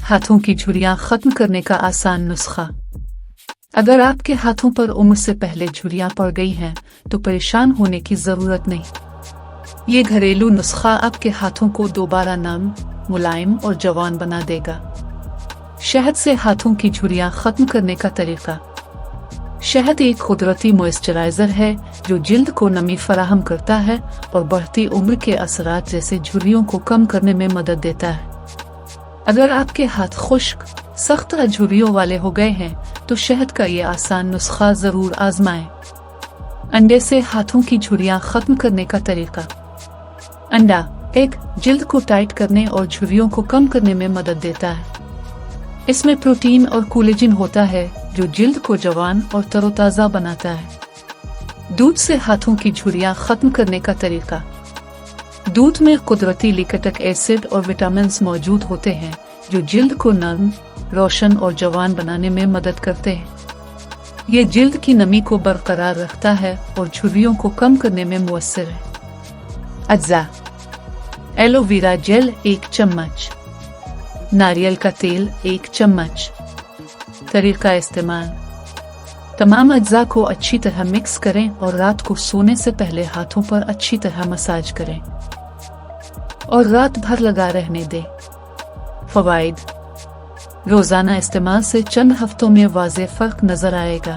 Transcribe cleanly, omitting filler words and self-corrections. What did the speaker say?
हाथों की झुर्रियां खत्म करने का आसान नुस्खा। अगर आपके हाथों पर उम्र से पहले झुर्रियां पड़ गई हैं तो परेशान होने की जरूरत नहीं। ये घरेलू नुस्खा आपके हाथों को दोबारा नम, मुलायम और जवान बना देगा। शहद से हाथों की झुर्रियां खत्म करने का तरीका। शहद एक कुदरती मॉइस्चराइजर है जो जिल्द को नमी फराहम करता है और बढ़ती उम्र के असरात जैसे झुर्रियों को कम करने में मदद देता है। अगर आपके हाथ खुश्क, सख्त या झुर्रियों वाले हो गए हैं तो शहद का ये आसान नुस्खा जरूर आजमाएं। अंडे से हाथों की झुर्रियां खत्म करने का तरीका। अंडा एक जिल्द को टाइट करने और झुर्रियों को कम करने में मदद देता है। इसमें प्रोटीन और कोलेजन होता है जो जिल्द को जवान और तरोताजा बनाता है। दूध से हाथों की झुर्रियां खत्म करने का तरीका। दूध में कुदरती लिकटिक एसिड और विटामिन मौजूद होते हैं जो जिल्द को नर्म, रोशन और जवान बनाने में मदद करते हैं। ये जिल्द की नमी को बरकरार रखता है और झुर्रियों को कम करने में मुअस्सिर है। अज्जा एलोवेरा जेल 1 चम्मच, नारियल का तेल 1 चम्मच। तरीका इस्तेमाल। तमाम अज्जा को अच्छी तरह मिक्स करें और रात को सोने से पहले हाथों पर अच्छी तरह मसाज करें और रात भर लगा रहने दें। फवाइद। रोजाना इस्तेमाल से चंद हफ्तों में वाज़ेह फर्क नजर आएगा।